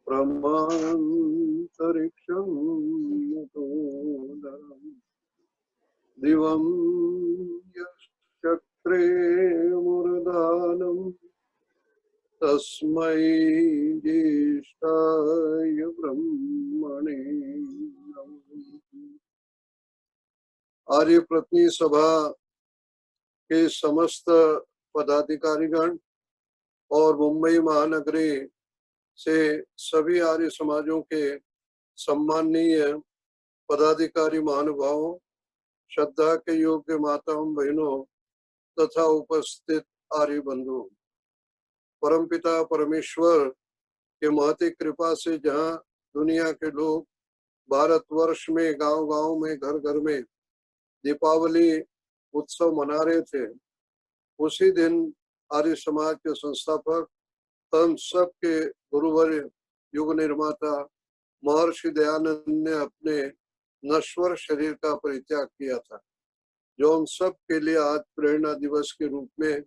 ब्रह्मान्तरिक्षं यतोदरम् दिवं यश्चक्रे मूर्धानम् तस्मै ज्येष्ठाय ब्रह्मणे नमः। आर्य पत्नी सभा के समस्त पदाधिकारीगण और मुंबई महानगरी से सभी आर्य समाजों के सम्माननीय पदाधिकारी महानुभावों, श्रद्धा के योग्य माताओं बहनों तथा उपस्थित आर्य बंधुओं, परमपिता परमेश्वर के महती कृपा से जहाँ दुनिया के लोग भारतवर्ष में गांव-गांव में घर-घर में दीपावली उत्सव मना रहे थे, उसी दिन आर्य समाज के संस्थापक हम सब के गुरुवर्य युग निर्माता महर्षि दयानंद ने अपने नश्वर शरीर का परित्याग किया था, जो हम सब के लिए आज प्रेरणा दिवस के रूप में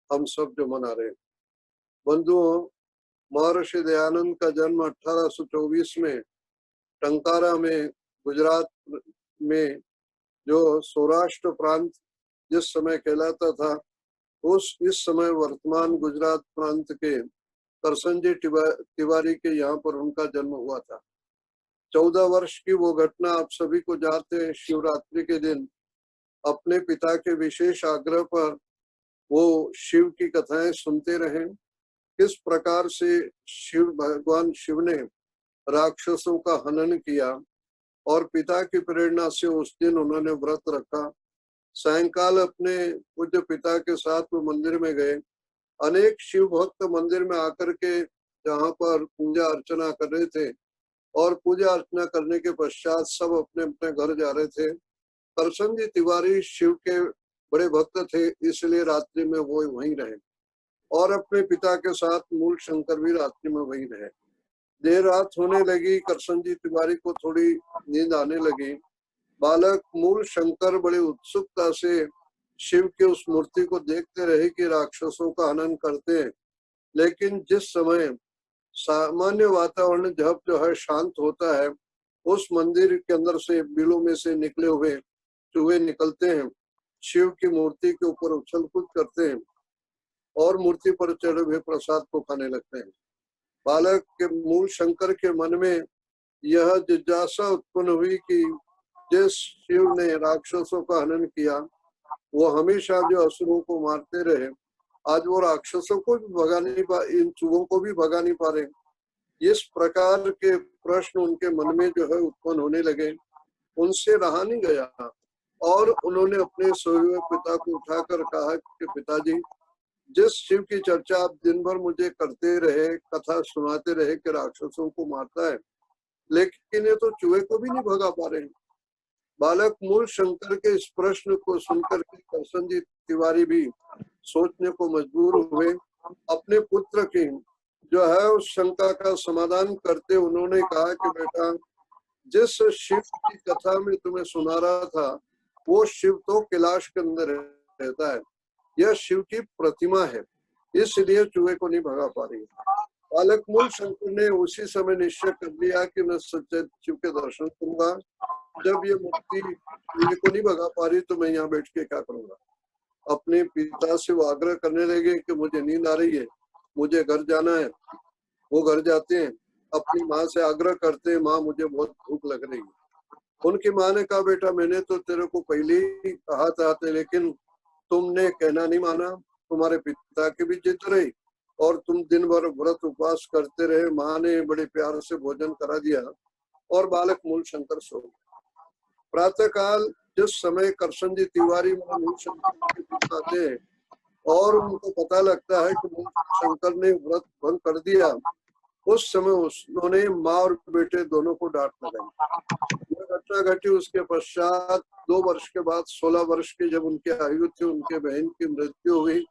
हम सब जो मना रहे हैं। बंधुओं, महर्षि दयानंद का जन्म 1824 में टंकारा में गुजरात में, जो सौराष्ट्र प्रांत जिस समय कहलाता था, इस समय वर्तमान गुजरात प्रांत के करसनजी तिवारी के यहाँ पर उनका जन्म हुआ था। 14 वर्ष की वो घटना आप सभी को जानते हैं। शिवरात्रि के दिन अपने पिता के विशेष आग्रह पर वो शिव की कथाएं सुनते रहे। किस प्रकार से भगवान शिव ने राक्षसों का हनन किया और पिता की प्रेरणा से उस दिन उन्होंने व्रत रखा। सायंकाल अपने पूज्य पिता के साथ वो मंदिर में गए। अनेक शिव भक्त मंदिर में आकर के जहाँ पर पूजा अर्चना कर रहे थे और पूजा अर्चना करने के पश्चात सब अपने अपने घर जा रहे थे। करसनजी तिवारी शिव के बड़े भक्त थे, इसलिए रात्रि में वो वहीं रहे और अपने पिता के साथ मूल शंकर भी रात्रि में वहीं रहे। देर रात होने लगी, करसनजी तिवारी को थोड़ी नींद आने लगी। बालक मूल शंकर बड़े उत्सुकता से शिव के उस मूर्ति को देखते रहे कि राक्षसों का हनन करते हैं, लेकिन जिस समय सामान्य वातावरण जब जो है शांत होता है, उस मंदिर के अंदर से बिलों में से निकले हुए चूहे निकलते हैं, शिव की मूर्ति के ऊपर उछल कूद करते हैं और मूर्ति पर चढ़े हुए प्रसाद को खाने लगते हैं। बालक के मूल शंकर के मन में यह जिज्ञासा उत्पन्न हुई कि जिस शिव ने राक्षसों का हनन किया, वो हमेशा जो असुरों को मारते रहे, आज वो राक्षसों को भी भगा नहीं पा, इन चूहों को भी भगा नहीं पा रहे। इस प्रकार के प्रश्न उनके मन में जो है उत्पन्न होने लगे। उनसे रहा नहीं गया और उन्होंने अपने सोए हुए पिता को उठाकर कहा कि पिताजी, जिस शिव की चर्चा आप दिन भर मुझे करते रहे, कथा सुनाते रहे कि राक्षसों को मारता है, लेकिन ये तो चूहे को भी नहीं भगा पा रहे। बालक मूल शंकर के इस प्रश्न को सुनकर के करसनजी तिवारी भी सोचने को मजबूर हुए। अपने पुत्र की जो है उस शंका का समाधान करते उन्होंने कहा कि बेटा, जिस शिव की कथा में तुम्हें सुना रहा था, वो शिव तो कैलाश के अंदर रहता है, यह शिव की प्रतिमा है, इसलिए चूहे को नहीं भगा पा रही। बालक मूल शंकर ने उसी समय निश्चय कर लिया कि मैं सच्चे शिव के दर्शन करूंगा। जब ये मूर्ति चूहे को नहीं भगा पा रही तो मैं यहाँ बैठ के क्या करूंगा। अपने पिता से वो आग्रह करने लगे कि मुझे नींद आ रही है, मुझे घर जाना है। वो घर जाते हैं, अपनी माँ से आग्रह करते हैं, माँ मुझे बहुत भूख लग रही है। उनकी माँ ने कहा, बेटा मैंने तो तेरे को पहले ही कहा था, लेकिन तुमने कहना नहीं माना, तुम्हारे पिता की भी जिद रही और तुम दिन भर व्रत उपवास करते रहे। माँ ने बड़े प्यार से भोजन करा दिया और बालक मूल शंकर सो गए। प्रातः काल जिस समय करसनजी तिवारी मूल शंकर के पिता थे और उनको पता लगता है कि मूल शंकर ने व्रत भंग कर दिया, उस समय उन्होंने माँ और बेटे दोनों को डांट लगाई। यह घटना घटी। उसके पश्चात 2 वर्ष के बाद 16 वर्ष के जब उनके आयु थे, उनके बहन की मृत्यु हुई।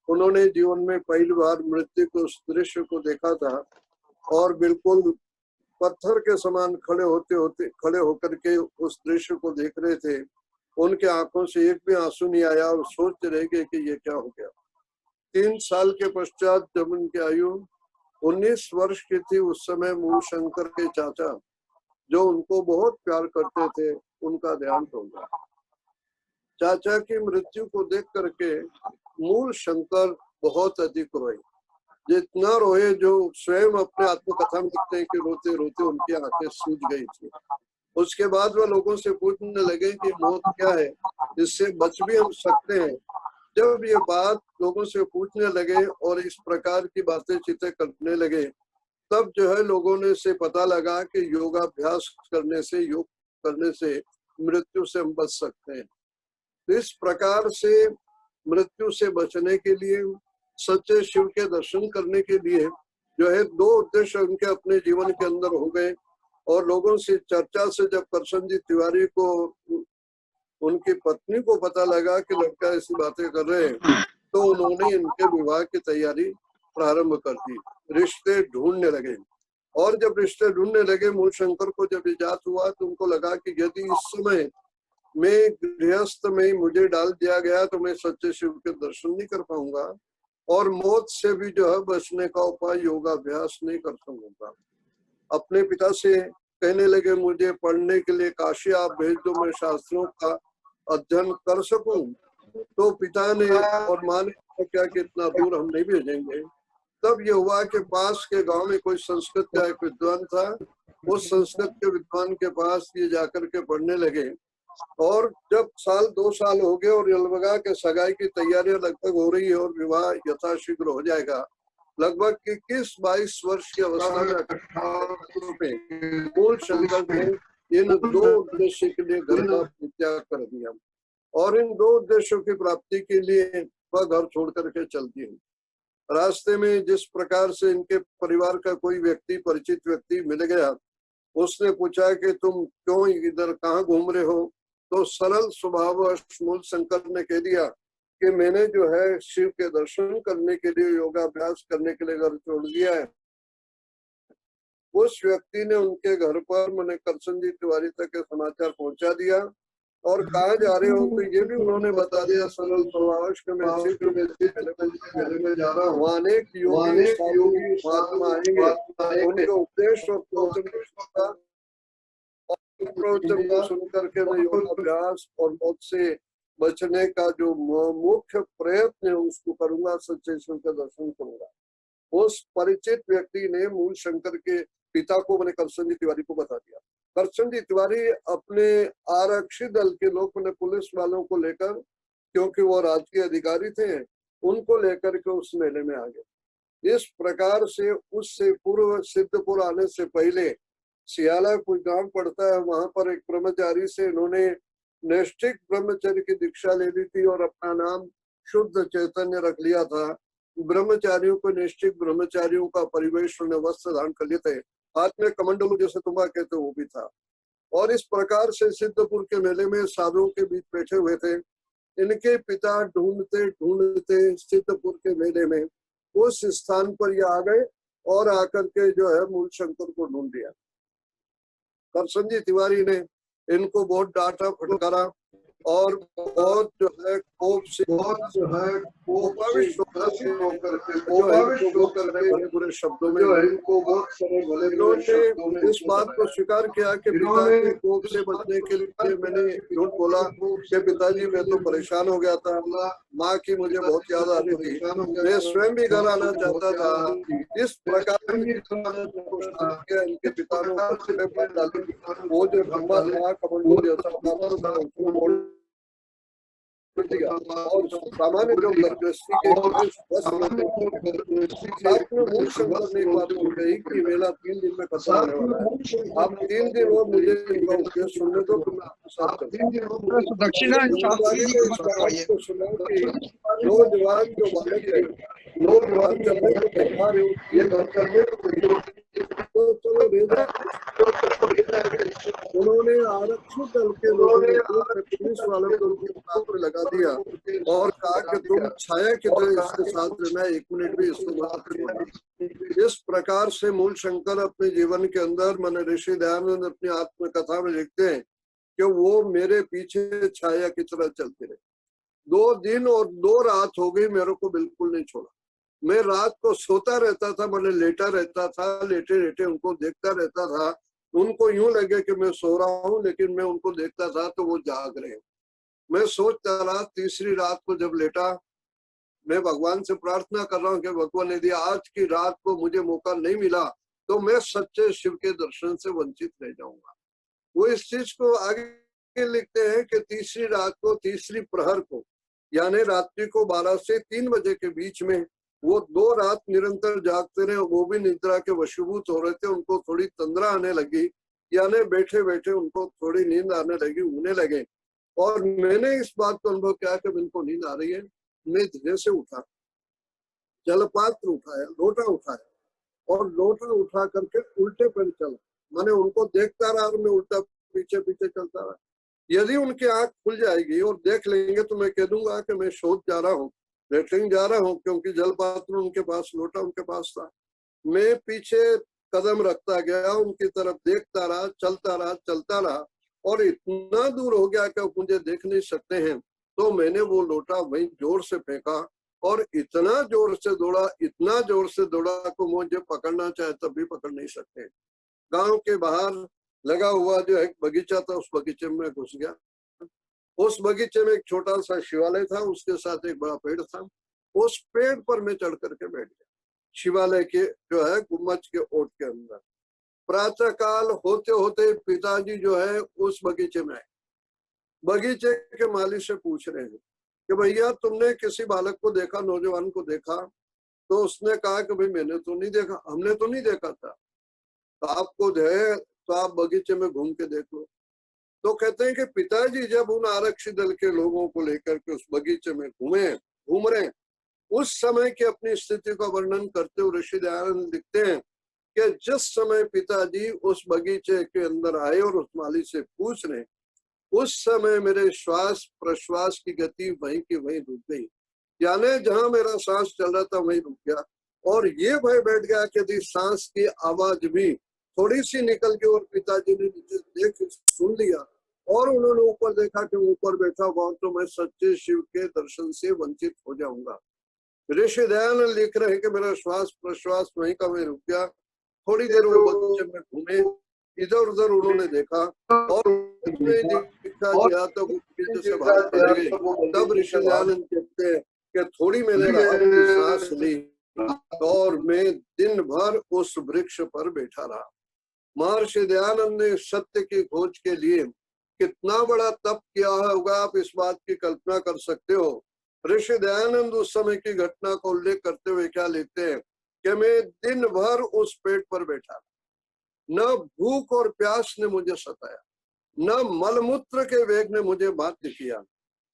उन्होंने जीवन में पहली बार मृत्यु के उस दृश्य को देखा था और बिल्कुल पत्थर के समान खड़े होकर के उस दृश्य को देख रहे थे। उनके आंखों से एक भी आंसू नहीं आया और सोचते रह गए कि ये क्या हो गया। 3 साल के पश्चात जब उनकी आयु 19 वर्ष की थी उस समय मूल शंकर के चाचा, जो उनको बहुत प्यार करते थे, उनका देहांत हो गया। चाचा की मृत्यु को देख करके मूल शंकर बहुत अधिक रोए, जितना रोए, जो स्वयं अपने आत्मकथा में लिखते हैं कि रोते रोते उनकी आंखें सूज गई थी। उसके बाद वह लोगों से पूछने लगे कि मौत क्या है, इससे बच भी हम सकते हैं। जब ये बात लोगों से पूछने लगे और इस प्रकार की बातें चितें करने लगे, तब जो है लोगों ने से पता लगा कि योगाभ्यास करने से, योग करने से मृत्यु से हम बच सकते हैं। इस प्रकार से मृत्यु से बचने के लिए, सच्चे शिव के दर्शन करने के लिए जो है 2 उद्देश्य उनके अपने जीवन के अंदर हो गए। और लोगों से चर्चा से जब करशन जी तिवारी को, उनकी पत्नी को पता लगा कि लड़का ऐसी बातें कर रहे हैं, तो उन्होंने इनके विवाह की तैयारी प्रारंभ कर दी, रिश्ते ढूंढने लगे। और जब रिश्ते ढूंढने लगे, मूल शंकर को जब इजात हुआ तो उनको लगा कि यदि इस समय मैं गृहस्थ में मुझे डाल दिया गया तो मैं सच्चे शिव के दर्शन नहीं कर पाऊंगा, और मौत से भी जो है बचने का उपाय योगाभ्यास नहीं कर सकूंगा। अपने पिता से कहने लगे, मुझे पढ़ने के लिए काशी आप भेज दो, मैं शास्त्रों का अध्ययन कर सकूं। तो पिता ने और माँ ने क्या कि इतना दूर हम नहीं भेजेंगे। तब ये हुआ कि पास के गांव में कोई संस्कृत का एक विद्वान था, उस संस्कृत के विद्वान के पास ये जाकर के पढ़ने लगे। और जब 2 साल हो गए और यलबगा के सगाई की तैयारियां लगभग हो रही है और विवाह यथाशीघ्र हो जाएगा, लगभग 21-22 वर्ष की अवस्था में मूल शंकर ने इन 2 उद्देश्य के लिए घर का त्याग कर दिया, और इन 2 उद्देश्यों की प्राप्ति के लिए वह घर छोड़ करके चलती है। रास्ते में जिस प्रकार से इनके परिवार का कोई व्यक्ति, परिचित व्यक्ति मिल गया, उसने पूछा कि तुम क्यों इधर, कहाँ घूम रहे हो? तो सरल स्वभाव मूल शंकर ने कह दिया कि मैंने जो है शिव के दर्शन करने के लिए, योगाभ्यास करने के लिए घर छोड़ दिया है। उस व्यक्ति ने उनके घर पर मैंने करशन जी तिवारी तक के समाचार पहुंचा दिया, और कहाँ जा रहे हो तो ये भी उन्होंने बता दिया सरल स्वभाव कि मैं शिव के मेले में जा रहा हूँ। वहाँ अनेक योगी साधु महात्मा आएंगे, उनके उपदेश और प्रवचन को सुन करके मैं योगाभ्यास और मौत से बचने का जो मुख्य प्रयत्न है उसको करूंगा, सच्चे शिव का दर्शन करूंगा। उस परिचित व्यक्ति ने मूल शंकर के पिता को, मैंने करशन जी तिवारी को बता दिया। करशन जी तिवारी अपने आरक्षित दल के लोग, मैंने पुलिस वालों को लेकर, क्योंकि वो राजकीय अधिकारी थे, उनको लेकर के उस मेले में आ गए। इस प्रकार से उससे पूर्व सिद्धपुर आने से पहले सियाला कोई गांव पड़ता है, वहां पर एक ब्रह्मचारी से इन्होंने नैष्ठिक ब्रह्मचर्य की दीक्षा ले ली थी और अपना नाम शुद्ध चैतन्य रख लिया था। ब्रह्मचारियों को, नैष्ठिक ब्रह्मचारियों का परिवेश उन्हें वस्त्र धारण कर लिए थे, हाथ में कमंडलू जैसे तुम्बा कहते वो भी था। और इस प्रकार से सिद्धपुर के मेले में साधुओं के बीच बैठे हुए थे। इनके पिता ढूंढते ढूंढते सिद्धपुर के मेले में उस स्थान पर ये आ गए और आकर के जो है मूल शंकर को ढूंढ लिया। करशन जी तिवारी ने इनको बहुत डांटा फटकारा और बहुत जो है कोप से, जो है बुरे शब्दों में इनको बहुत सारे भले इन्होंने इस बात को स्वीकार किया कि पिता के कोप से बचने के लिए मैंने झूठ बोला कि पिताजी मैं तो परेशान हो गया था, माँ की मुझे बहुत याद आ रही थी, मैं स्वयं भी घर आना चाहता था। इस प्रकार इनके पिता ने वो जो लंबा था कमंडल जैसा और सामान्य जो गृहस्थी के मूल शंकर ने एक बात कही कि मेला 3 दिन में खत्म होने वाला है, आप 3 दिन और मुझे सुनने दो, दक्षिणा नौजवान जो बालक है, नौजवान चलने को तैयार है, ये घर करने को तो चलो भेजा। उन्होंने आरक्षित दल के लोगों को, पुलिस वालों को उनके लगा दिया और कहा कि तुम छाया की तरह इसके साथ रहना, 1 मिनट भी इसको मत करना। इस प्रकार से मूल शंकर अपने जीवन के अंदर, मैंने ऋषि दयानंद अपनी आत्मकथा में लिखते हैं कि वो मेरे पीछे छाया की तरह चलते रहे। 2 दिन और 2 रात हो गई, मेरे को बिल्कुल नहीं छोड़ा। मैं रात को सोता रहता था, मतलब लेटा रहता था, लेटे लेटे उनको देखता रहता था। उनको यूं लगे कि मैं सो रहा हूँ, लेकिन मैं उनको देखता था तो वो जाग रहे हैं। मैं सोचता रहा। तीसरी रात को जब लेटा, मैं भगवान से प्रार्थना कर रहा हूँ कि भगवान यदि आज की रात को मुझे मौका नहीं मिला तो मैं सच्चे शिव के दर्शन से वंचित रह जाऊंगा। वो इस चीज को आगे लिखते हैं कि तीसरी रात को, तीसरी प्रहर को, यानी रात्रि को 12 से 3 बजे के बीच में वो 2 रात निरंतर जागते रहे। वो भी निद्रा के वशीभूत हो रहे थे। उनको थोड़ी तंद्रा आने लगी, यानी बैठे बैठे उनको थोड़ी नींद आने लगी, उगने लगे। और मैंने इस बात को अनुभव किया कि इनको नींद आ रही है। मैं धीरे से उठा, जलपात्र उठाया, लोटा उठाया और लोटा उठा करके उल्टे पैर चला। मैंने उनको देखता रहा और मैं उल्टा पीछे पीछे चलता रहा। यदि उनकी आंख खुल जाएगी और देख लेंगे तो मैं कह दूंगा कि मैं शोध जा रहा हूँ, लेटरिन जा रहा हूँ, क्योंकि जलपात्र उनके पास, लोटा उनके पास था। मैं पीछे कदम रखता गया, उनकी तरफ देखता रहा, चलता रहा और इतना दूर हो गया कि मुझे देख नहीं सकते हैं। तो मैंने वो लोटा वहीं जोर से फेंका और इतना जोर से दौड़ा, इतना जोर से दौड़ा कि मुझे पकड़ना चाहे तब भी पकड़ नहीं सकते। गांव के बाहर लगा हुआ जो एक बगीचा था, उस बगीचे में घुस गया। उस बगीचे में एक छोटा सा शिवालय था, उसके साथ एक बड़ा पेड़ था। उस पेड़ पर मैं चढ़ करके बैठ गया, शिवालय के जो है गुम्बज के ओट के अंदर। प्रातः काल होते होते पिताजी जो है उस बगीचे में आए। बगीचे के माली से पूछ रहे हैं कि भैया तुमने किसी बालक को देखा, नौजवान को देखा? तो उसने कहा कि भाई मैंने तो नहीं देखा, हमने तो नहीं देखा था। तो आपको जो है तो आप बगीचे में घूम के देख लो। तो कहते हैं कि पिताजी जब उन आरक्षी दल के लोगों को लेकर के उस बगीचे में घूम रहे हैं, उस समय की अपनी स्थिति का वर्णन करते हुए ऋषि दयानंद लिखते हैं कि जिस समय पिताजी उस बगीचे के अंदर आए और उस माली से पूछ रहे, उस समय मेरे श्वास प्रश्वास की गति वहीं की वहीं रुक गई। यानी जहां मेरा सांस चल रहा था वहीं रुक गया। और ये भय बैठ गया कि यदि सांस की आवाज भी थोड़ी सी निकल गई और पिताजी ने नीचे देख सुन लिया और उन्होंने ऊपर देखा कि ऊपर बैठा हुआ, तो मैं सच्चे शिव के दर्शन से वंचित हो जाऊंगा। ऋषि दयानंद लिख रहे हैं कि मेरा श्वास प्रश्वास वहीं का वहीं रुक गया। थोड़ी देर वो बगीचे में घूमे, इधर उधर उन्होंने देखा और दिखा दिया तो वो बगीचे से बाहर चले गए। तब ऋषि दयानंद कहते हैं कि थोड़ी मैंने राहत की सांस ली और मैं दिन भर उस वृक्ष पर बैठा रहा। महर्षि दयानंद ने सत्य की खोज के लिए कितना बड़ा तप किया होगा, आप इस बात की कल्पना कर सकते हो। ऋषि दयानंद उस समय की घटना का उल्लेख करते हुए क्या लिखते हैं कि मैं दिन भर उस पेड़ पर बैठा, न भूख और प्यास ने मुझे सताया, न मलमूत्र के वेग ने मुझे बाध्य किया।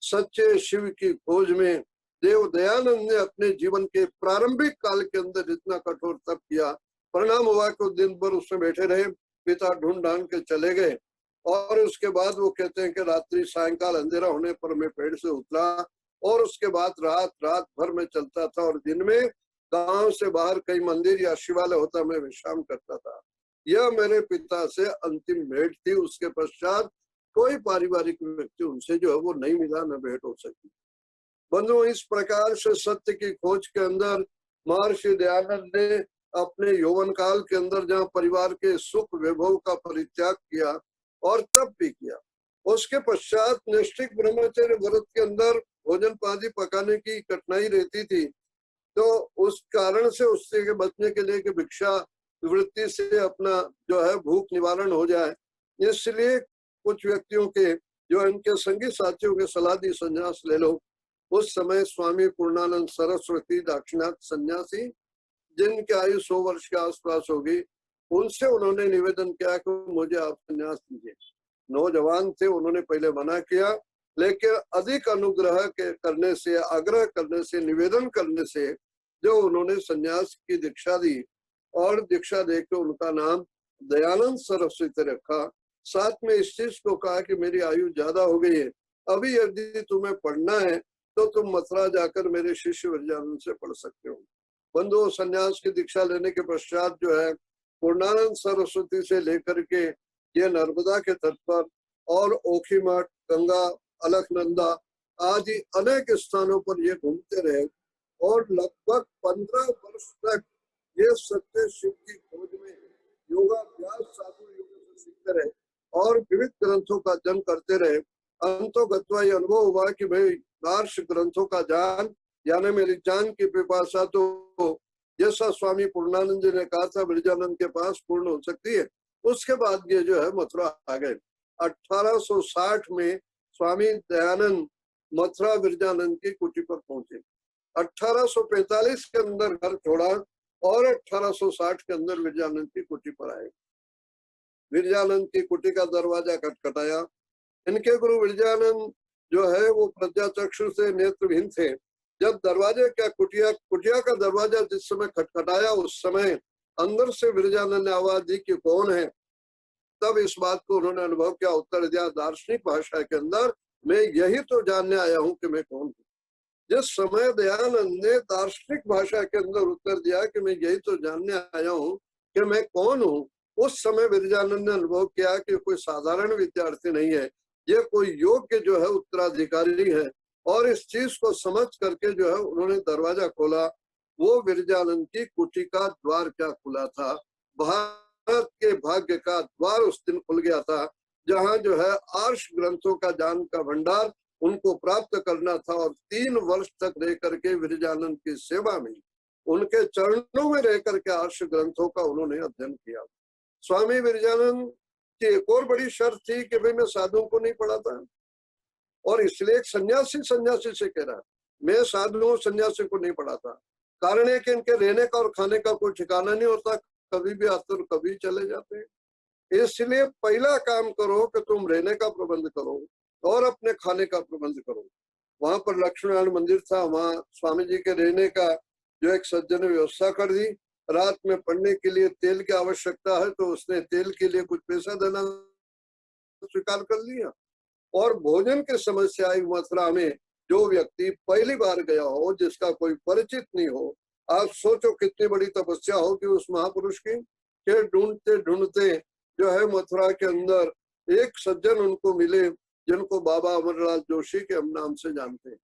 सच्चे शिव की खोज में देव दयानंद ने अपने जीवन के प्रारंभिक काल के अंदर जितना कठोर तप किया, परिणाम हुआ कि दिन भर उसमें बैठे रहे। पिता ढूंढ ढांड के चले गए और उसके बाद वो कहते हैं कि रात्रि सायंकाल अंधेरा होने पर मैं पेड़ से उतरा और उसके बाद रात भर में चलता था और दिन में गांव से बाहर कई मंदिर या शिवालय होता मैं विश्राम करता था। यह मेरे पिता से अंतिम भेंट थी। उसके पश्चात कोई पारिवारिक व्यक्ति उनसे जो है वो नहीं मिला, न भेंट हो सकी। बंधु, इस प्रकार से सत्य की खोज के अंदर महर्षि दयानंद ने अपने यौवन काल के अंदर जहाँ परिवार के सुख वैभव का परित्याग किया और तप भी किया, उसके पश्चात निष्ठिक ब्रह्मचर्य व्रत के अंदर भोजन पानी पकाने की कठिनाई रहती थी। तो उस कारण से उससे बचने के लिए कि भिक्षा वृत्ति से अपना जो है भूख निवारण हो जाए, इसलिए कुछ व्यक्तियों के जो इनके संगी साथियों के सलाह दी संन्यास ले लो। उस समय स्वामी पूर्णानंद सरस्वती दाक्षिणात्य सन्यासी, जिनकी आयु 100 वर्ष के आसपास होगी, उनसे उन्होंने निवेदन किया कि मुझे आप संन्यास दीजिए। नौजवान थे, उन्होंने पहले मना किया, लेकिन अधिक अनुग्रह के करने से, आग्रह करने से, निवेदन करने से जो उन्होंने संन्यास की दीक्षा दी और दीक्षा देकर उनका नाम दयानंद सरस्वती रखा। साथ में इस चीज को कहा कि मेरी आयु ज्यादा हो गई है, अभी यदि तुम्हें पढ़ना है तो तुम मथुरा जाकर मेरे शिष्य विरजानंद से पढ़ सकते हो। बंधु, संन्यास की दीक्षा लेने के पश्चात जो है पूर्णानंद सरस्वती से लेकर के ये नर्मदा के तट पर और ओखीमठ, गंगा, अलकनंदा आदि अनेक स्थानों पर ये घूमते रहे और लगभग 15 वर्ष तक ये सत्य शिव की खोज में योगाभ्यास साधु योग से सीखते रहे और विविध ग्रंथों का अध्ययन करते रहे। अंतोगत्वा ये अनुभव हुआ कि भाई दार्श ग्रंथों का ज्ञान यानी मेरी जान की पिपासा तो जैसा स्वामी पूर्णानंद जी ने कहा था विरजानंद के पास पूर्ण हो सकती है। उसके बाद ये जो है मथुरा आ गए। 1860 में स्वामी दयानंद मथुरा विरजानंद की कुटी पर पहुंचे। 1845 के अंदर घर छोड़ा और 1860 के अंदर विरजानंद की कुटी पर आए। विरजानंद की कुटी का दरवाजा खटखटाया। इनके गुरु विरजानंद जो है वो प्रज्ञाचक्षु से नेत्रहीन थे। जब दरवाजे का कुटिया का दरवाजा जिस समय खटखटाया उस समय अंदर से विरजानंद ने आवाज दी कि कौन है। तब इस बात को उन्होंने अनुभव किया, उत्तर दिया दार्शनिक भाषा के अंदर, मैं यही तो जानने आया हूं कि मैं कौन हूँ। जिस समय दयानंद ने दार्शनिक भाषा के अंदर उत्तर दिया कि मैं यही तो जानने आया हूँ कि मैं कौन हूँ, उस समय विरजानंद ने अनुभव किया कि कोई साधारण विद्यार्थी नहीं है, ये कोई योग्य जो है उत्तराधिकारी है। और इस चीज को समझ करके जो है उन्होंने दरवाजा खोला। वो विरजानंद की कुटी का द्वार क्या खुला था, भारत के भाग्य का द्वार उस दिन खुल गया था, जहाँ जो है आर्ष ग्रंथों का ज्ञान का भंडार उनको प्राप्त करना था। और 3 वर्ष तक रह करके विरजानंद की सेवा में उनके चरणों में रह करके आर्ष ग्रंथों का उन्होंने अध्ययन किया। स्वामी विरजानंद की एक और बड़ी शर्त थी कि भाई मैं साधुओं को नहीं पढ़ाता, और इसलिए एक सन्यासी से कह रहा मैं साधुओं सन्यासी को नहीं पढ़ाता। कारण है कि इनके रहने का और खाने का कोई ठिकाना नहीं होता, कभी भी आते और कभी चले जाते हैं। इसलिए पहला काम करो कि तुम रहने का प्रबंध करो और अपने खाने का प्रबंध करो। वहां पर लक्ष्मीनारायण मंदिर था, वहां स्वामी जी के रहने का जो एक सज्जन ने व्यवस्था कर दी। रात में पढ़ने के लिए तेल की आवश्यकता है तो उसने तेल के लिए कुछ पैसा देना स्वीकार कर लिया। और भोजन की समस्या आई मथुरा में, जो व्यक्ति पहली बार गया हो, जिसका कोई परिचित नहीं हो, आप सोचो कितनी बड़ी तपस्या होगी उस महापुरुष की। के ढूंढते ढूंढते जो है मथुरा के अंदर एक सज्जन उनको मिले जिनको बाबा अमरलाल जोशी के हम नाम से जानते हैं।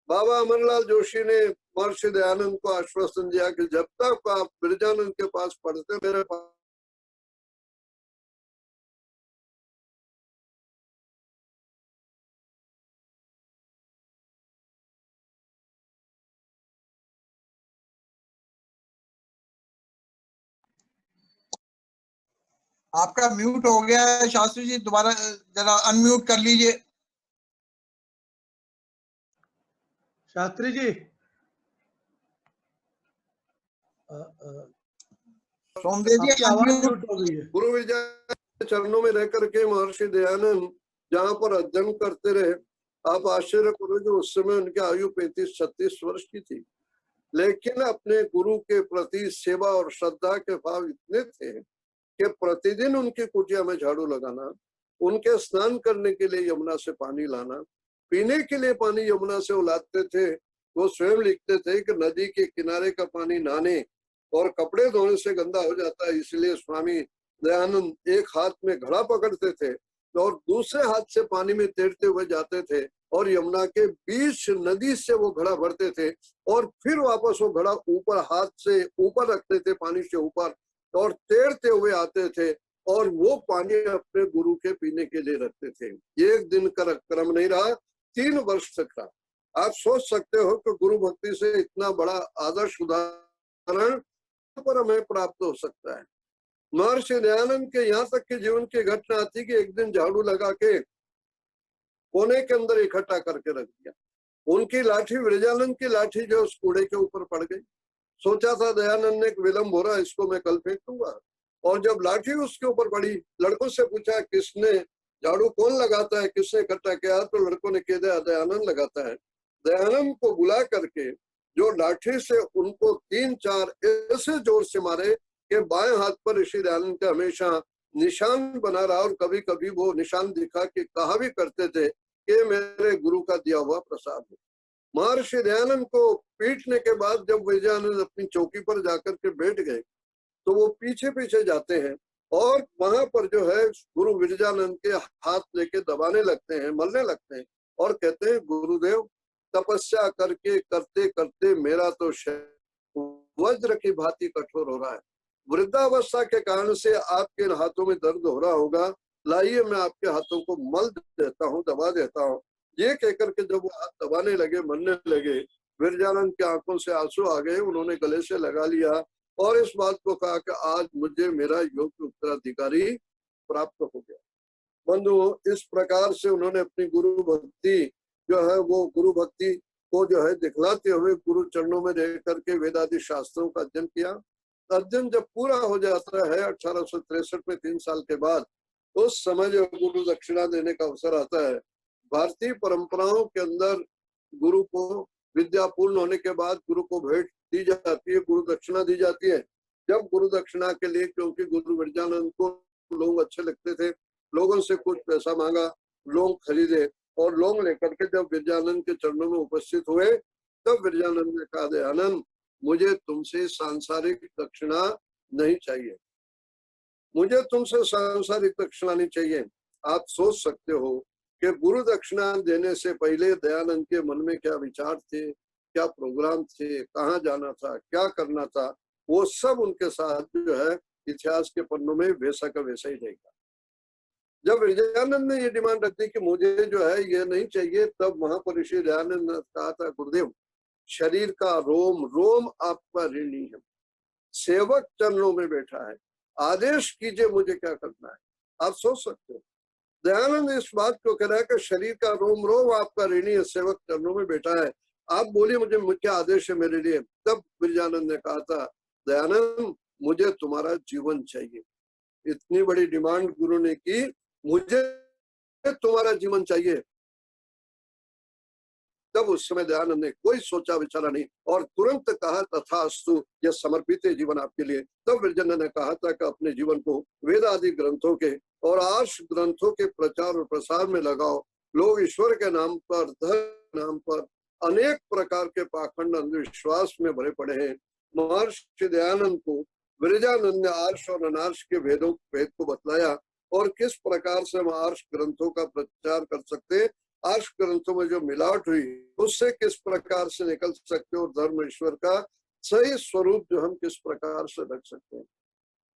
बाबा अमरलाल जोशी ने महर्षि दयानंद को आश्वासन दिया कि जब तक आप विरजानंद के पास पढ़ते मेरे पास आपका म्यूट हो गया है शास्त्री जी, दोबारा जरा अनम्यूट कर लीजिए। शास्त्री जी सोमदेव जी आवाज म्यूट हो गई है। गुरु विजय चरणों में रह करके महर्षि दयानंद जहाँ पर अध्ययन करते रहे। आप आश्चर्य करोगे उस समय उनकी आयु 35-36 वर्ष की थी, लेकिन अपने गुरु के प्रति सेवा और श्रद्धा के भाव इतने थे कि प्रतिदिन उनकी कुटिया में झाड़ू लगाना, उनके स्नान करने के लिए यमुना से पानी लाना, पीने के लिए पानी यमुना से उलाते थे। वो स्वयं लिखते थे कि नदी के किनारे का पानी नहाने और कपड़े धोने से गंदा हो जाता है, इसलिए स्वामी दयानंद एक हाथ में घड़ा पकड़ते थे और दूसरे हाथ से पानी में तैरते हुए जाते थे और यमुना के बीच नदी से वो घड़ा भरते थे और फिर वापस वो घड़ा ऊपर हाथ से ऊपर रखते थे पानी से ऊपर और तैरते हुए आते थे और वो पानी अपने गुरु के पीने के लिए रखते थे। एक दिन का क्रम नहीं रहा, 3 वर्ष तक रहा। आप सोच सकते हो कि गुरु भक्ति से इतना बड़ा आदर्श उदाहरण पर हमें प्राप्त हो सकता है। महर्षि दयानंद के यहाँ तक के जीवन की घटना आती कि एक दिन झाड़ू लगा के कोने के अंदर इकट्ठा करके रख दिया। उनकी लाठी, विरजानंद की लाठी जो उस कूड़े के ऊपर पड़ गई। सोचा था दयानंद ने विलम्ब हो रहा है, इसको मैं कल फेंक दूंगा। और जब लाठी उसके ऊपर पड़ी, लड़कों से पूछा किसने झाड़ू कौन लगाता है, किसने इकट्ठा किया, तो लड़कों ने कह दिया दयानंद लगाता है। दयानंद को बुला करके जो लाठी से उनको 3-4 ऐसे जोर से मारे कि बाएं हाथ पर ऋषि दयानंद का हमेशा निशान बना रहा और कभी कभी वो निशान दिखा के कहा भी करते थे कि मेरे गुरु का दिया हुआ प्रसाद है। महर्षि दयानंद को पीटने के बाद जब विरजानंद अपनी चौकी पर जाकर के बैठ गए तो वो पीछे पीछे जाते हैं और वहां पर जो है गुरु विरजानंद के हाथ लेके दबाने लगते हैं, मलने लगते हैं और कहते हैं गुरुदेव तपस्या करके करते करते मेरा तो शरीर वज्र की भांति कठोर हो रहा है। वृद्धावस्था के कारण से आपके हाथों में दर्द हो रहा होगा, लाइए मैं आपके हाथों को मल देता हूँ, दबा देता हूँ। ये कहकर के जब वो हाथ दबाने लगे, मलने लगे, विरजानंद की आंखों से आंसू आ गए। उन्होंने गले से लगा लिया और इस बात को कहा कि आज मुझे मेरा योग्य उत्तराधिकारी प्राप्त हो गया। बंधु, इस प्रकार से उन्होंने अपनी गुरु भक्ति जो है वो गुरु भक्ति को जो है दिखलाते हुए गुरु चरणों में रह करके वेदादि शास्त्रों का अध्ययन किया। अध्ययन जब पूरा हो जाता है 1863 में 3 साल के बाद, उस समय जो गुरु दक्षिणा देने का अवसर आता है। भारतीय परंपराओं के अंदर गुरु को विद्या पूर्ण होने के बाद गुरु को भेंट दी जाती है, गुरु दक्षिणा दी जाती है। जब गुरु दक्षिणा के लिए, क्योंकि गुरु विरजानंद को लोग अच्छे लगते थे, लोगों से कुछ पैसा मांगा, लोग खरीदे और लोग लेकर के जब विरजानंद के चरणों में उपस्थित हुए, तब विरजानंद ने कहा, दयानंद मुझे तुमसे सांसारिक दक्षिणा नहीं चाहिए, मुझे तुमसे सांसारिक दक्षिणा नहीं चाहिए। आप सोच सकते हो कि गुरु दक्षिणा देने से पहले दयानंद के मन में क्या विचार थे, क्या प्रोग्राम थे, कहाँ जाना था, क्या करना था, वो सब उनके साथ जो है इतिहास के पन्नों में वैसा का वैसा ही रहेगा। जब विरजानंद ने ये डिमांड रख दी कि मुझे जो है ये नहीं चाहिए, तब महापुरुष दयानंद ने कहा था, गुरुदेव शरीर का रोम रोम आपका ऋणी है, सेवक चरणों में बैठा है, आदेश कीजिए मुझे क्या करना है। आप सोच सकते हो, दयानंद इस बात को कह रहा है कि शरीर का रोम रोम आपका ऋणी है, सेवक चरणों में बैठा है, आप बोलिए मुझे क्या आदेश है मेरे लिए। तब विरजानंद ने कहा था, दयानंद मुझे तुम्हारा जीवन चाहिए। इतनी बड़ी डिमांड गुरु ने की, मुझे तुम्हारा जीवन चाहिए। तब उस समय दयानंद ने कोई सोचा विचारा नहीं और तुरंत कहा, तथास्तु, यह समर्पित है जीवन आपके लिए। तब विरजानंद ने कहा था कि अपने जीवन को वेद आदि ग्रंथों के और आर्ष ग्रंथों के प्रचार और प्रसार में लगाओ। लोग ईश्वर के नाम पर, धर्म नाम पर अनेक प्रकार के पाखंड अंधविश्वास में भरे पड़े हैं। महर्षि दयानंद को विरजानंद ने आर्ष और अनार्ष के भेद को बतलाया और किस प्रकार से हम आर्ष ग्रंथों का प्रचार कर सकते, आर्ष ग्रंथों में जो मिलावट हुई उससे किस प्रकार से निकल सकते और धर्म ईश्वर का सही स्वरूप जो हम किस प्रकार से रख सकते हैं।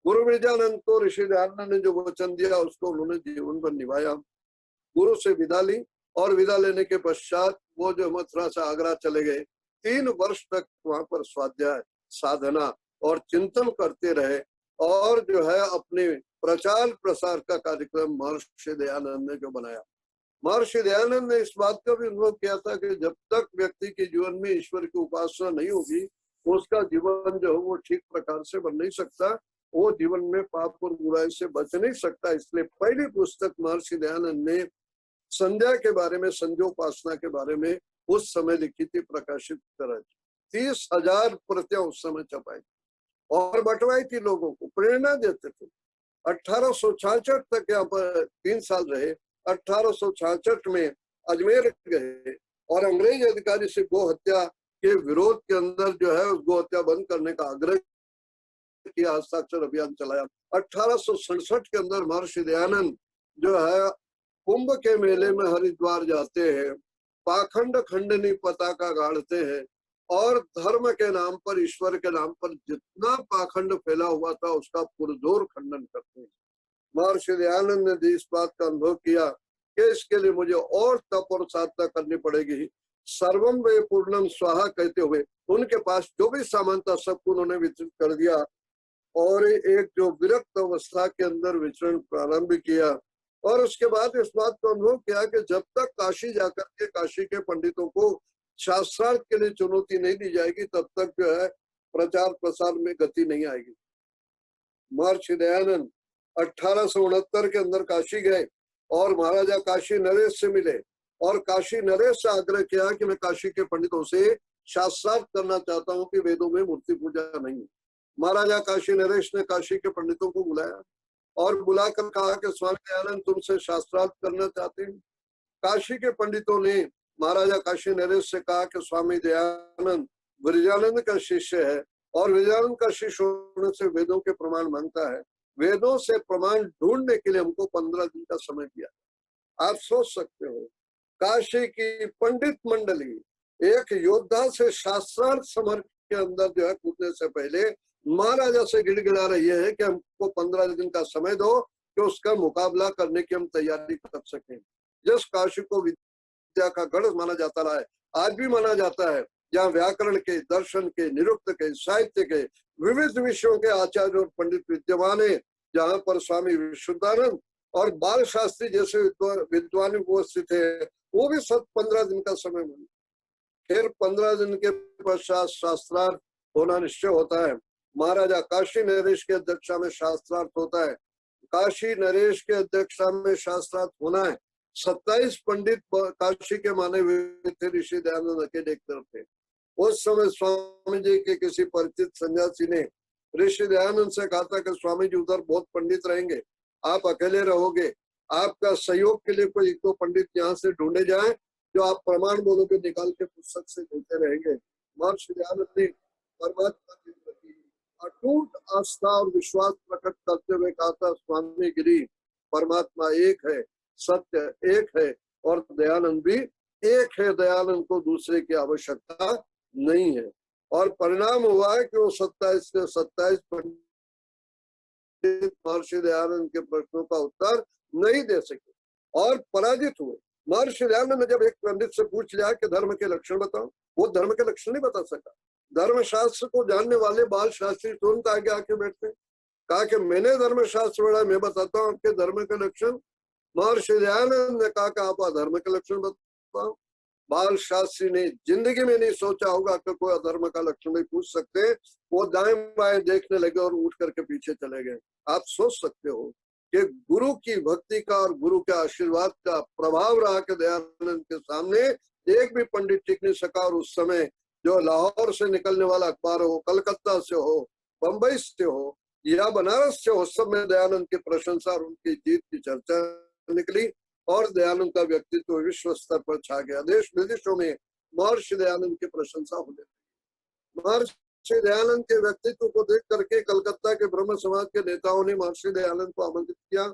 गुरु विरजानंद को ऋषि दयानंद ने जो वचन दिया उसको उन्होंने जीवन भर निभाया। गुरु से विदा ली और विदा लेने के पश्चात वो जो मथुरा से आगरा चले गए, 3 वर्ष तक वहां पर स्वाध्याय, साधना और चिंतन करते रहे और जो है अपने प्रचार प्रसार का कार्यक्रम महर्षि दयानंद ने जो बनाया। महर्षि दयानंद ने इस बात का भी अनुभव किया था कि जब तक व्यक्ति के जीवन में ईश्वर की उपासना नहीं होगी, उसका जीवन जो है वो ठीक प्रकार से बन नहीं सकता, वो जीवन में पाप और बुराई से बच नहीं सकता। इसलिए पहली पुस्तक महर्षि दयानंद ने संध्या के बारे में, संध्योपासना के बारे में उस समय लिखी थी, प्रकाशित करा थी। 30,000 प्रतियां उस समय छपाई और बंटवाई थी, लोगों को प्रेरणा देते थे। 1866 तक यहाँ पर 3 साल रहे। 1866 में अजमेर गए और अंग्रेज अधिकारी से गो हत्या के विरोध के अंदर जो है उस गो हत्या बंद करने का आग्रह किया, हस्ताक्षर अभियान चलाया। 1867 के अंदर महर्षि दयानंद जो है कुंभ के मेले में हरिद्वार जाते हैं, पाखंड खंडनी पताका गाड़ते हैं और धर्म के नाम पर, ईश्वर के नाम पर जितना पाखंड फैला हुआ था उसका पुरजोर खंडन करते हैं। महर्षि दयानंद ने इस बात का अनुभव किया कि इसके लिए मुझे और तप और साधना करनी पड़ेगी। सर्वम वे पूर्णम स्वाहा कहते हुए उनके पास जो भी सामान था सबको उन्होंने वितरित कर दिया और एक जो विरक्त अवस्था के अंदर विचरण प्रारंभ किया। और उसके बाद इस बात को अनुभव किया कि जब तक काशी जाकर के काशी के पंडितों को शास्त्रार्थ के लिए चुनौती नहीं दी जाएगी, तब तक जो है प्रचार प्रसार में गति नहीं आएगी। महर्षि दयानंद 1869 के अंदर काशी गए और महाराजा काशी नरेश से मिले और काशी नरेश से आग्रह किया कि मैं काशी के पंडितों से शास्त्रार्थ करना चाहता हूं कि वेदों में मूर्ति पूजा नहीं है। महाराजा काशी नरेश ने काशी के पंडितों को बुलाया और बुलाकर कहा कि स्वामी दयानंद तुमसे शास्त्रार्थ करना चाहते हैं। काशी के पंडितों ने महाराजा काशी नरेश से कहा कि स्वामी दयानंद विरजानंद का शिष्य है और विरजानंद का शिष्य होने से वेदों के प्रमाण मांगता है, वेदों से प्रमाण ढूंढने के लिए हमको 15 दिन का समय दिया। आप सोच सकते हो काशी की पंडित मंडली एक योद्धा से शास्त्रार्थ समर के अंदर जो है कूदने से पहले महाराजा से गिड़गिड़ा रही है कि हमको 15 दिन का समय दो कि उसका मुकाबला करने की हम तैयारी कर सकें। जिस काशी को विद्या का गढ़ माना जाता रहा है, आज भी माना जाता है, जहाँ व्याकरण के, दर्शन के, निरुक्त के, साहित्य के विविध विषयों के आचार्य और पंडित विद्यमान है, जहाँ पर स्वामी विशुद्धानंद और बाल शास्त्री जैसे विद्वान उपस्थित है, वो भी 15 दिन का समय माने। फिर 15 दिन के पश्चात शास्त्रार्थ होना निश्चय होता है। महाराजा काशी नरेश के अध्यक्षता में शास्त्रार्थ होता है। काशी नरेश के अध्यक्षता में शास्त्रार्थ होना है। 27 पंडित काशी के माने हुए थे, ऋषि दयानंद अकेले एक तरफ थे। उस समय स्वामी जी के किसी परिचित सन्यासी ने ऋषि दयानंद से कहा था कि स्वामी जी उधर बहुत पंडित रहेंगे, आप अकेले रहोगे, आपका सहयोग के लिए कोई 1-2 पंडित यहाँ से ढूंढे जाए जो आप प्रमाण बोलो के निकाल के पुस्तक से देते रहेंगे। महर्षि दयानंद ने परमात्मा के प्रति अटूट आस्था और विश्वास प्रकट करते हुए कहा था, स्वामी गिरी परमात्मा एक है, सत्य एक है और दयानंद भी एक है, दयानंद को दूसरे की आवश्यकता नहीं है। और परिणाम हुआ है कि वो 27 के 27 पंडित महर्षि दयानंद के प्रश्नों का उत्तर नहीं दे सके और पराजित हुए। महर्षि दयानंद ने जब एक पंडित से पूछ लिया कि धर्म के लक्षण बताओ, वो धर्म के लक्षण नहीं बता सका। धर्मशास्त्र को जानने वाले बाल शास्त्री तुरंत आगे आके बैठते, कहा कि मैंने धर्मशास्त्र पढ़ा, मैं बताता हूँ आपके धर्म के लक्षण। महर्षि दयानंद ने कहा कि आप अधर्म के लक्षण बताओ। बाल शास्त्री ने जिंदगी में नहीं सोचा होगा कि कोई अधर्म का लक्षण नहीं पूछ सकते, वो दाएं बाएं देखने लगे और उठ करके पीछे चले गए। आप सोच सकते हो कि गुरु की भक्ति का और गुरु के आशीर्वाद का प्रभाव रहा कि दयानंद के सामने एक भी पंडित टिक नहीं सका। और उस समय जो लाहौर से निकलने वाला अखबार हो, कलकत्ता से हो, बंबई से हो या बनारस से हो, सब में दयानंद की प्रशंसा और उनकी जीत की चर्चा निकली और दयानंद का व्यक्तित्व विश्व स्तर पर छा गया। देश विदेशों में महर्षि दयानंद की प्रशंसा होने लगी। महर्षि दयानंद के व्यक्तित्व को देख करके कलकत्ता के ब्रह्म समाज के नेताओं ने महर्षि दयानंद को आमंत्रित किया।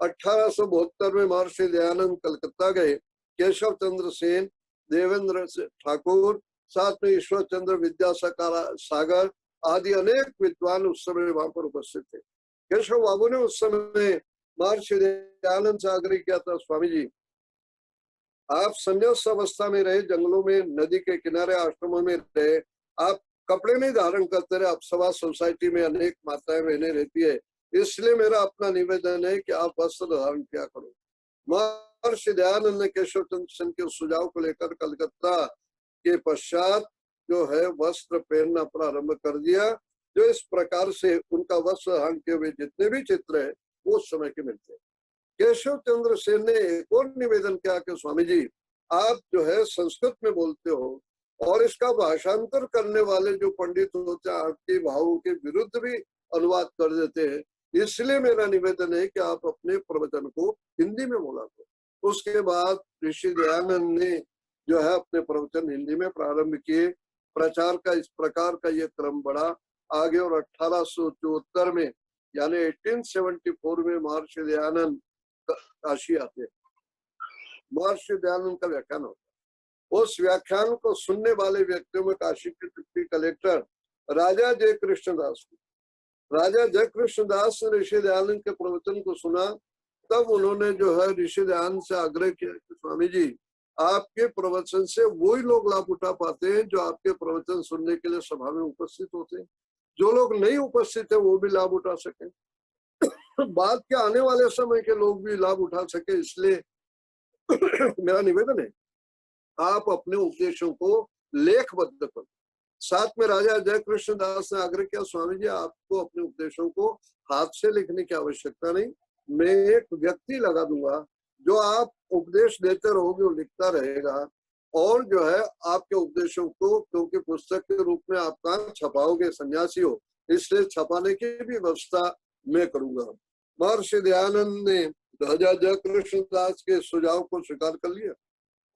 1872 में महर्षि दयानंद कलकत्ता गए। केशव चंद्र सेन, देवेंद्र ठाकुर, साथ में ईश्वर चंद्र विद्यासागर आदि अनेक विद्वान उस समय वहां पर उपस्थित थे। केशव बाबू ने उस समय महर्षि दयानंद से आग्रह किया था, स्वामी जी आप संन्यास अवस्था में रहे, जंगलों में, नदी के किनारे, आश्रमों में रहे, आप कपड़े नहीं धारण करते रहे, आप सभा सोसाइटी में अनेक माताएं बहनें रहती है, इसलिए मेरा अपना निवेदन है कि आप वस्त्र धारण किया करो। महर्षि दयानंद ने केशव चंद्र सेन के सुझाव को लेकर कलकत्ता के पश्चात जो है वस्त्र पहनना प्रारंभ कर दिया, जो इस प्रकार से उनका वस्त्र धारण किए हुए जितने भी चित्र है वो उस समय के मिलते हैं। केशव चंद्र सेन ने एक और निवेदन किया कि स्वामी जी आप जो है संस्कृत में बोलते हो और इसका भाषांतर करने वाले जो पंडित होते हैं आपके भावों के विरुद्ध भी अनुवाद कर देते हैं, इसलिए मेरा निवेदन है कि आप अपने प्रवचन को हिंदी में बोला करो। उसके बाद ऋषि दयानंद ने जो है अपने प्रवचन हिंदी में प्रारंभ किए। प्रचार का इस प्रकार का ये क्रम बढ़ा आगे और 1874 में यानी 1874 में महर्षि दयानंद काशी आते, महर्षि दयानंद का व्याख्यान होता। उस व्याख्यान को सुनने वाले व्यक्तियों में काशी के डिप्टी कलेक्टर राजा जय कृष्ण दास, राजा जय कृष्ण दास ने ऋषि दयानंद के प्रवचन को सुना। तब उन्होंने जो है ऋषि दयानंद से आग्रह किया कि स्वामी जी आपके प्रवचन से वही लोग लाभ उठा पाते हैं जो आपके प्रवचन सुनने के लिए सभा में उपस्थित होते हैं, जो लोग नहीं उपस्थित है वो भी लाभ उठा सके, बाद के आने वाले समय के लोग भी लाभ उठा सके। इसलिए मेरा निवेदन है आप अपने उपदेशों को लेखबद्ध करो। साथ में राजा जय कृष्ण दास ने आग्रह किया, स्वामी जी आपको अपने उपदेशों को हाथ से लिखने की आवश्यकता नहीं, मैं एक व्यक्ति लगा दूंगा जो आप उपदेश देते रहोगे वो लिखता रहेगा और जो है आपके उपदेशों को, क्योंकि पुस्तक के रूप में आप कहाँ छपाओगे, सन्यासी हो, इसलिए छपाने की भी व्यवस्था मैं करूंगा। महर्षि दयानंद ने राजा जय कृष्ण दास के सुझाव को स्वीकार कर लिया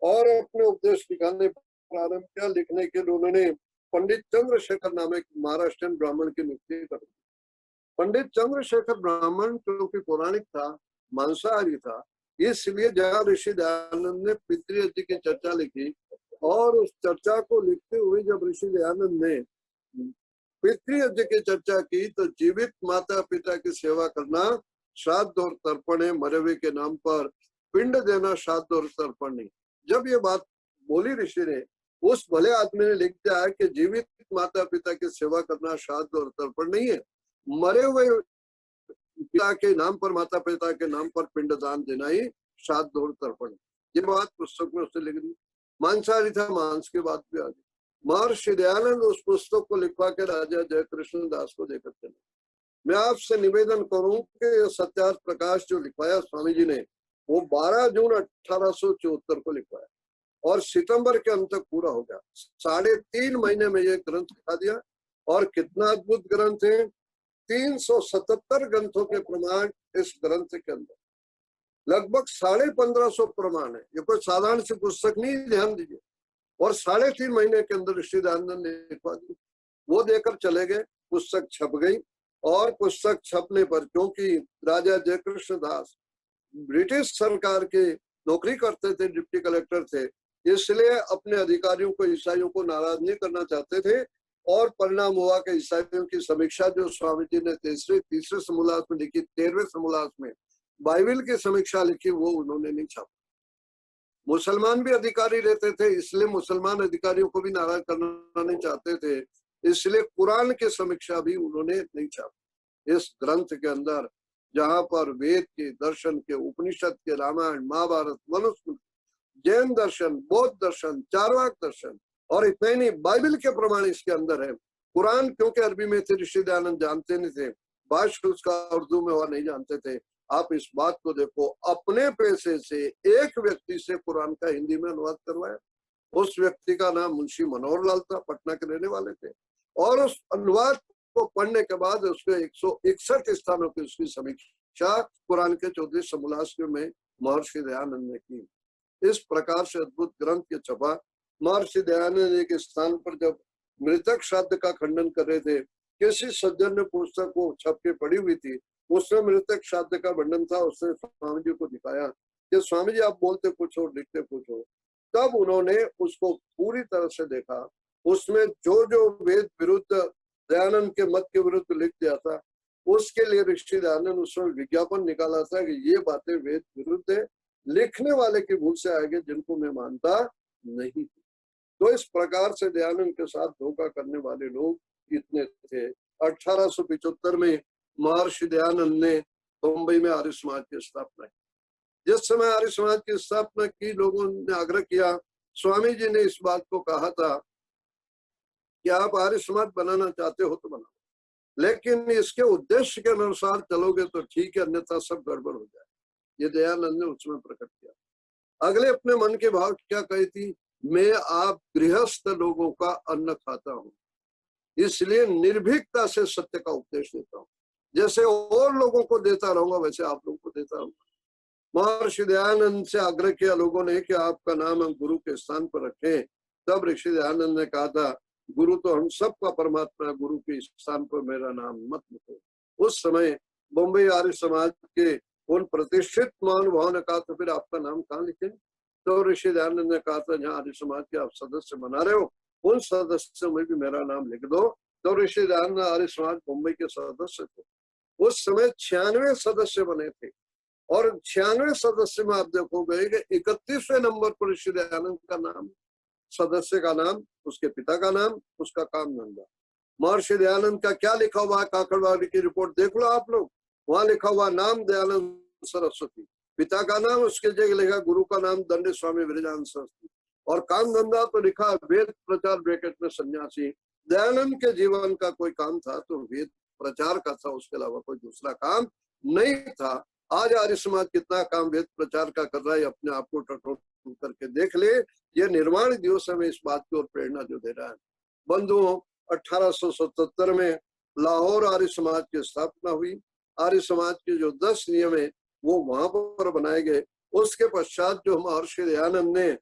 और अपने उपदेश लिखने प्रारंभ किया। लिखने के लिए उन्होंने पंडित चंद्रशेखर नाम एक महाराष्ट्रियन ब्राह्मण की नियुक्ति कर दी। पंडित चंद्रशेखर ब्राह्मण क्योंकि पौराणिक था, मांसाहारी था, इसलिए जहाँ ऋषि दयानंद ने पितृयज्ञ की चर्चा लिखी और उस चर्चा को लिखते हुए जब ऋषि दयानंद ने पितृयज्ञ की चर्चा की तो जीवित माता पिता की सेवा करना श्राद्ध और तर्पण है, मरे हुए के नाम पर पिंड देना श्राद्ध और तर्पण नहीं। जब ये बात बोली ऋषि ने, उस भले आदमी ने लिख दिया है कि जीवित माता पिता की सेवा करना श्राद्ध और तर्पण नहीं है, मरे हुए पिता के नाम पर माता पिता के नाम पर पिंड दान देना ही श्राद्ध और तर्पण। ये बात पुस्तक में उसने लिख दी। मांसाहारी था, मांस की बात भी आ गई। महर्षि दयानंद उस पुस्तक को लिखवा के राजा जय कृष्ण दास को देकर चले। मैं आपसे निवेदन करूं कि सत्यार्थ प्रकाश जो लिखवाया स्वामी जी ने, वो 12 जून 1874 को लिखवाया और सितंबर के अंत तक पूरा हो गया। 3.5 महीने में ये ग्रंथ लिखा दिया। और कितना अद्भुत ग्रंथ है, 377 ग्रंथों के प्रमाण इस ग्रंथ के अंदर, लगभग 1550 प्रमाण है। ये कोई साधारण सी पुस्तक नहीं, ध्यान दीजिए। और 3.5 महीने के अंदर ऋषि दयानंद ने लिखवा दी। वो देकर चले गए, पुस्तक छप गई। और पुस्तक छपने पर, क्योंकि राजा जयकृष्ण दास ब्रिटिश सरकार के नौकरी करते थे, डिप्टी कलेक्टर थे, इसलिए अपने अधिकारियों को, ईसाइयों को नाराज नहीं करना चाहते थे। और परिणाम हुआ कि ईसाइयों की समीक्षा जो स्वामी जी ने तीसरे समोल्लास में लिखी, 13वें समोल्लास में बाइबल की समीक्षा लिखी, वो उन्होंने नहीं छापा। मुसलमान भी अधिकारी रहते थे, इसलिए मुसलमान अधिकारियों को भी नाराज करना नहीं चाहते थे, इसलिए कुरान की समीक्षा भी उन्होंने नहीं छापी। इस ग्रंथ के अंदर जहां पर वेद के, दर्शन के, उपनिषद के, रामायण, महाभारत, मनुस्मृति, जैन दर्शन, बौद्ध दर्शन, चारवाक दर्शन, और इतना ही नहीं, बाइबल के प्रमाण इसके अंदर है। कुरान क्योंकि अरबी में थे, ऋषि दयानंद जानते नहीं थे, भाष्य उसका उर्दू में हुआ नहीं जानते थे। आप इस बात को देखो, अपने पैसे से एक व्यक्ति से कुरान का हिंदी में अनुवाद करवाया। उस व्यक्ति का नाम मुंशी मनोहर लाल था, पटना के रहने वाले थे। और उस अनुवाद को पढ़ने के बाद उसके 161 स्थानों की उसकी समीक्षा कुरान के 14 समोल्लास में महर्षि दयानंद ने की। इस प्रकार से अद्भुत ग्रंथ के छपा। महर्षि दयानंद एक स्थान पर जब मृतक श्राद्ध का खंडन कर रहे थे, किसी सज्जन ने पुस्तक को छप के पड़ी हुई थी, उसमें मृतक श्राद्ध का वर्णन था। उसने स्वामी जी को दिखाया कि स्वामी जी आप बोलते कुछ हो, लिखते कुछ हो। तब उन्होंने उसको पूरी तरह से देखा। उसमें जो जो वेद विरुद्ध, दयानंद के मत के विरुद्ध लिख दिया था, उसके लिए ऋषि दयानंद उसमें विज्ञापन निकाला था कि ये बातें वेद विरुद्ध है, लिखने वाले की भूल से आगे, जिनको मैं मानता नहीं। तो इस प्रकार से दयानंद के साथ धोखा करने वाले लोग इतने थे। 1875 में महर्षि दयानंद ने मुंबई में आर्य समाज की स्थापना की। जिस समय आर्य समाज की स्थापना की, लोगों ने आग्रह किया, स्वामी जी ने इस बात को कहा था कि आप आर्य समाज बनाना चाहते हो तो बनाओ, लेकिन इसके उद्देश्य के अनुसार चलोगे तो ठीक है, अन्यथा सब गड़बड़ हो जाए। ये दयानंद ने उसमें प्रकट किया। अगले अपने मन के भाव क्या कही थी, मैं आप गृहस्थ लोगों का अन्न खाता हूँ, इसलिए निर्भीकता से सत्य का उपदेश देता हूँ। जैसे और लोगों को देता रहूंगा, वैसे आप लोगों को देता रहूंगा। महर्षि दयानंद से आग्रह किया लोगों ने कि आपका नाम हम गुरु के स्थान पर रखें। तब ऋषि दयानंद ने कहा था, गुरु तो हम सबका परमात्मा, गुरु के स्थान पर मेरा नाम मत लिखो। उस समय बम्बई आर्य समाज के उन प्रतिष्ठित महानुभावों ने कहा, तो फिर आपका नाम कहाँ लिखें? तो ऋषि दयानंद ने कहा था, जहाँ आर्य समाज के आप सदस्य बना रहे हो, उन सदस्यों में भी मेरा नाम लिख दो। तो ऋषि दयानंद आर्य समाज मुंबई के सदस्य थे। उस समय 96 सदस्य बने थे, और 96 सदस्य में आप देखोगे कि 31वें नंबर पर ऋषि दयानंद का नाम, सदस्य का नाम, उसके पिता का नाम, उसका काम धंधा। महर्षि दयानंद का क्या लिखा हुआ है, काकड़वाड़ी की रिपोर्ट देख लो आप लोग, वहां लिखा हुआ नाम दयानंद सरस्वती, पिता का नाम, उसके जगह लिखा गुरु का नाम दंड स्वामी विरजानंद सरस्वती, और काम धंधा तो लिखा वेद प्रचार ब्रैकेट में सन्यासी। दयानंद के जीवन का कोई काम था तो वेद प्रचार का था, उसके अलावा कोई दूसरा काम नहीं था। आज आर्य समाज कितना काम वेद प्रचार का कर रहा है, अपने आप को टटोल करके देख ले। ये निर्वाण दिवस हमें इस बात की ओर प्रेरणा जो दे रहा है। बंधुओं, 1877 में लाहौर आर्य समाज की स्थापना हुई। आर्य समाज के जो 10 नियम है वो वहां पर बनाए गए। उसके पश्चात जो महर्षि दयानंद ने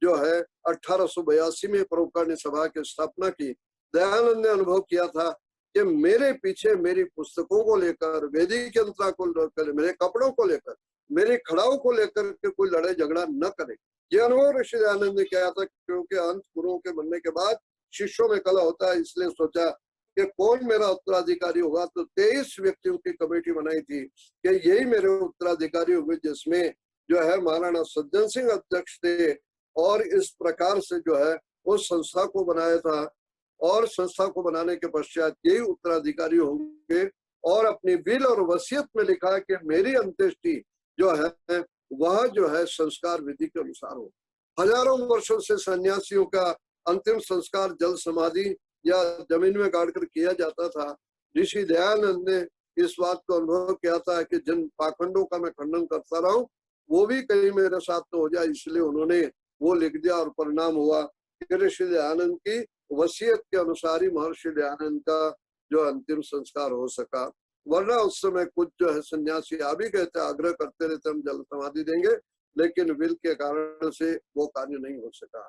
जो है 1882 में परोपकारी सभा की स्थापना की। दयानंद ने अनुभव किया था कि मेरे पीछे मेरी पुस्तकों को लेकर, वैदिक यंत्र को लेकर, मेरे कपड़ों को लेकर, मेरी खड़ाओं को लेकर के कोई लड़ाई झगड़ा न करे। ये अनुभव ऋषि दयानंद ने किया था, क्योंकि अंत गुरुओं के बनने के बाद शिष्यों में कला होता है। इसलिए सोचा कि कौन मेरा उत्तराधिकारी होगा, तो 23 व्यक्तियों की कमेटी बनाई थी कि यही मेरे उत्तराधिकारी होंगे, जिसमें जो है महाराणा सज्जन सिंह अध्यक्ष थे। और इस प्रकार से जो है उस संस्था को बनाया था, और संस्था को बनाने के पश्चात यही उत्तराधिकारी होंगे। और अपनी विल और वसीयत में लिखा है कि मेरी अंत्येष्टि जो है वह जो है संस्कार विधि के अनुसार हो। हजारों वर्षों से सन्यासियों का अंतिम संस्कार जल समाधि या जमीन में गाड़कर किया जाता था। ऋषि दयानंद ने इस बात को अनुभव किया था कि जिन पाखंडों का मैं खंडन करता रहा हूँ वो भी कहीं मेरे साथ तो हो जाए, इसलिए उन्होंने वो लिख दिया। और परिणाम हुआ कि ऋषि दयानंद की वसीयत के अनुसार ही महर्षि दयानंद का जो अंतिम संस्कार हो सका। वरना उस समय कुछ जो है सन्यासी आ भी गए थे, आग्रह करते रहते हम जल समाधि देंगे, लेकिन विल के कारण से वो कार्य नहीं हो सका।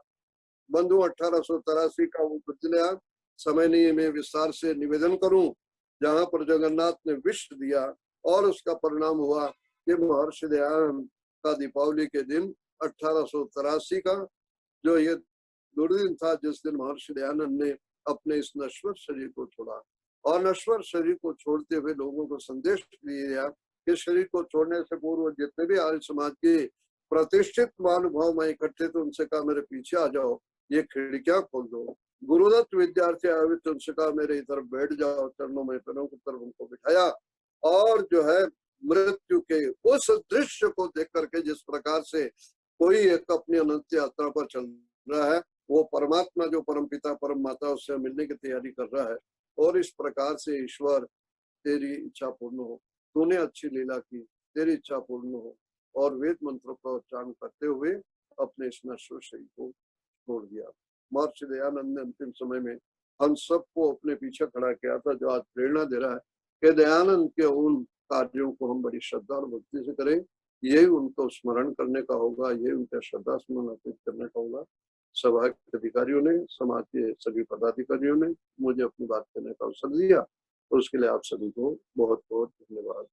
बंधु 1883 का वो प्रतिज्ञा समय नहीं मैं विस्तार से निवेदन करूं, जहां पर जगन्नाथ ने विष दिया, और उसका परिणाम हुआ कि महर्षि दयानंद का दीपावली के दिन 1883 का जो ये दुर्दिन था, जिस दिन महर्षि दयानंद ने अपने इस नश्वर शरीर को छोड़ा। और नश्वर शरीर को छोड़ते हुए लोगों को संदेश दिया कि शरीर को छोड़ने से पूर्व जितने भी आर्य समाज के प्रतिष्ठित महानुभाव में इकट्ठे थे, उनसे कहा मेरे पीछे आ जाओ, ये खिड़कियां खोल दो। गुरुदत्त विद्यार्थी आए थे, उनसे कहा मेरे इधर बैठ जाओ, चरणों में पैरों की तरफ उनको बिठाया। और जो है मृत्यु के उस दृश्य को देख करके, जिस प्रकार से कोई एक अपनी अनंत यात्रा पर चल रहा है, वो परमात्मा जो परम पिता परम माता उससे मिलने की तैयारी कर रहा है। और इस प्रकार से ईश्वर तेरी इच्छा पूर्ण हो, तूने अच्छी लीला की, तेरी इच्छा पूर्ण हो। और वेद मंत्रों का उच्चारण करते हुए अपने इस नश्वर शरीर को छोड़ दिया। महर्षि दयानंद ने अंतिम समय में हम सबको अपने पीछे खड़ा किया था, जो आज प्रेरणा दे रहा है कि दयानंद के उन कार्यों को हम बड़ी श्रद्धा और भक्ति से करें। यही उनको स्मरण करने का होगा, यही उनका श्रद्धा स्मरण अर्पित करने का होगा। सभा के अधिकारियों ने, समाज के सभी पदाधिकारियों ने मुझे अपनी बात करने का अवसर दिया, और उसके लिए आप सभी को बहुत बहुत धन्यवाद।